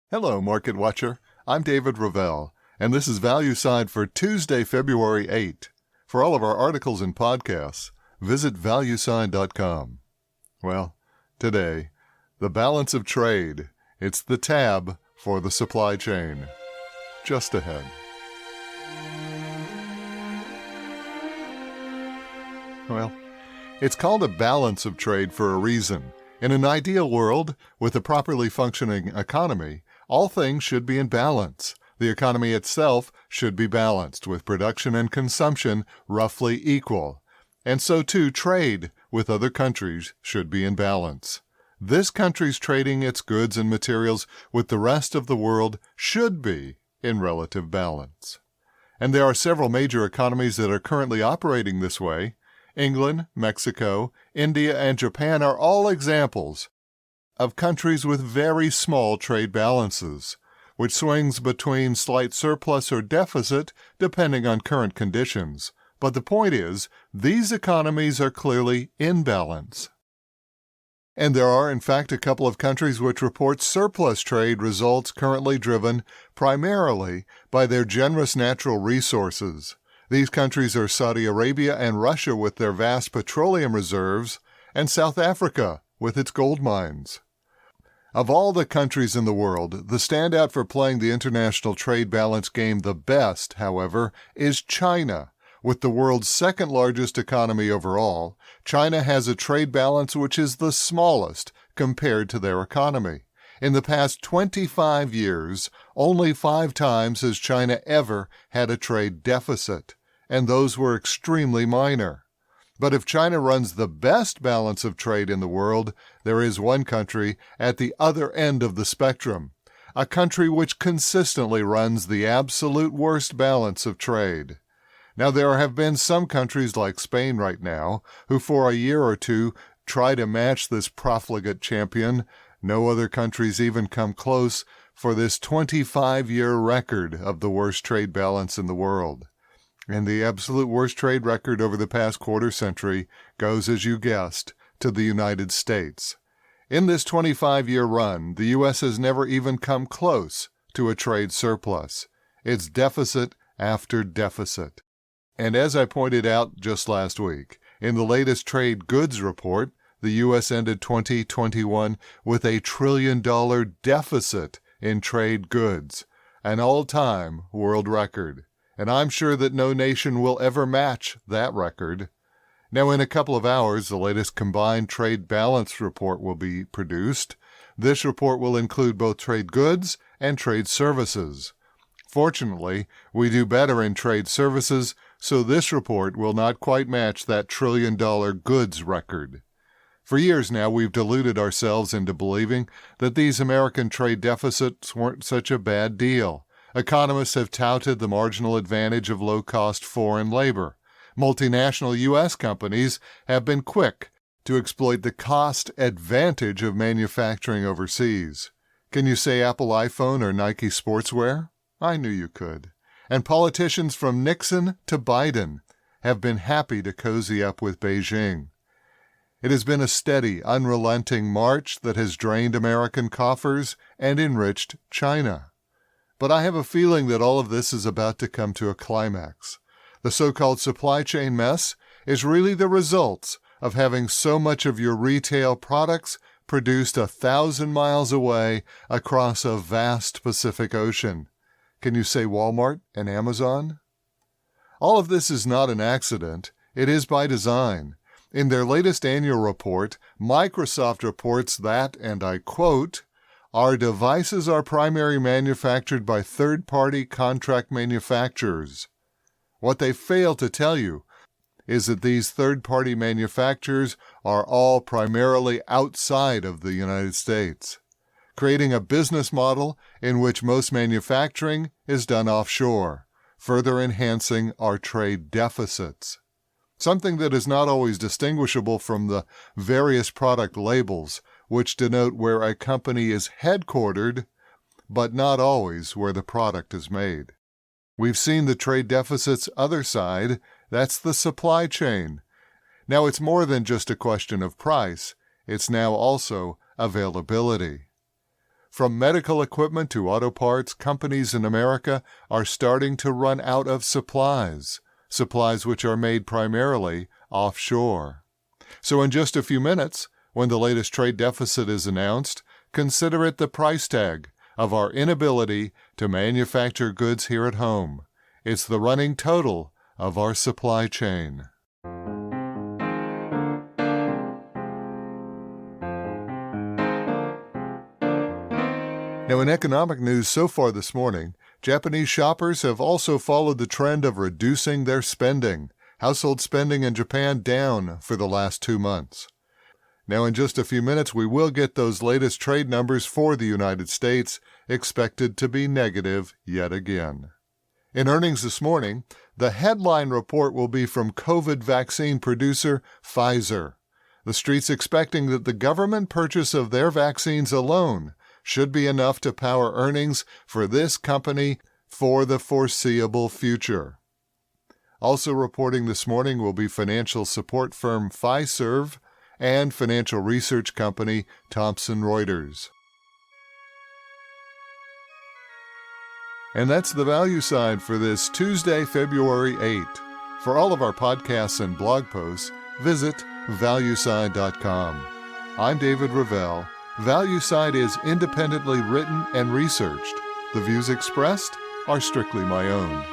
Hello, Market Watcher. I'm David Ravel, and this is Value Side for Tuesday, February 8. For all of our articles and podcasts, visit valueside.com. Well, today, the balance of trade. It's the tab for the supply chain. Just ahead. Well, it's called a balance of trade for a reason. In an ideal world, with a properly functioning economy, all things should be in balance. The economy itself should be balanced, with production and consumption roughly equal. And so too, trade with other countries should be in balance. This country's trading its goods and materials with the rest of the world should be in relative balance. And there are several major economies that are currently operating this way. England, Mexico, India, and Japan are all examples of countries with very small trade balances, which swings between slight surplus or deficit depending on current conditions. But the point is, these economies are clearly in balance. And there are, in fact, a couple of countries which report surplus trade results currently driven primarily by their generous natural resources. These countries are Saudi Arabia and Russia with their vast petroleum reserves, and South Africa with its gold mines. Of all the countries in the world, the standout for playing the international trade balance game the best, however, is China. With the world's second largest economy overall, China has a trade balance which is the smallest compared to their economy. In the past 25 years, only 5 times has China ever had a trade deficit, and those were extremely minor. But if China runs the best balance of trade in the world, there is one country at the other end of the spectrum, a country which consistently runs the absolute worst balance of trade. Now, there have been some countries like Spain right now who for a year or two try to match this profligate champion. No other countries even come close for this 25-year record of the worst trade balance in the world. And the absolute worst trade record over the past quarter century goes, as you guessed, to the United States. In this 25-year run, the U.S. has never even come close to a trade surplus. It's deficit after deficit. And as I pointed out just last week, in the latest trade goods report, the U.S. ended 2021 with a $1 trillion deficit in trade goods, an all-time world record. And I'm sure that no nation will ever match that record. Now, in a couple of hours, the latest combined trade balance report will be produced. This report will include both trade goods and trade services. Fortunately, we do better in trade services, so this report will not quite match that $1 trillion goods record. For years now, we've deluded ourselves into believing that these American trade deficits weren't such a bad deal. Economists have touted the marginal advantage of low-cost foreign labor. Multinational U.S. companies have been quick to exploit the cost advantage of manufacturing overseas. Can you say Apple iPhone or Nike sportswear? I knew you could. And politicians from Nixon to Biden have been happy to cozy up with Beijing. It has been a steady, unrelenting march that has drained American coffers and enriched China. But I have a feeling that all of this is about to come to a climax. The so-called supply chain mess is really the results of having so much of your retail products produced 1,000 miles away across a vast Pacific Ocean. Can you say Walmart and Amazon? All of this is not an accident. It is by design. In their latest annual report, Microsoft reports that, and I quote, "Our devices are primarily manufactured by third-party contract manufacturers." What they fail to tell you is that these third-party manufacturers are all primarily outside of the United States, creating a business model in which most manufacturing is done offshore, further enhancing our trade deficits. Something that is not always distinguishable from the various product labels which denote where a company is headquartered, but not always where the product is made. We've seen the trade deficit's other side, that's the supply chain. Now it's more than just a question of price, it's now also availability. From medical equipment to auto parts, companies in America are starting to run out of supplies which are made primarily offshore. So in just a few minutes, when the latest trade deficit is announced, consider it the price tag of our inability to manufacture goods here at home. It's the running total of our supply chain. Now, in economic news so far this morning, Japanese shoppers have also followed the trend of reducing their spending. Household spending in Japan down for the last 2 months. Now, in just a few minutes, we will get those latest trade numbers for the United States, expected to be negative yet again. In earnings this morning, the headline report will be from COVID vaccine producer Pfizer. The Street's expecting that the government purchase of their vaccines alone should be enough to power earnings for this company for the foreseeable future. Also reporting this morning will be financial support firm Fiserv and financial research company Thomson Reuters. And that's the value side for this Tuesday, February 8. For all of our podcasts and blog posts, visit valueside.com. I'm David Ravel. ValueSide is independently written and researched. The views expressed are strictly my own.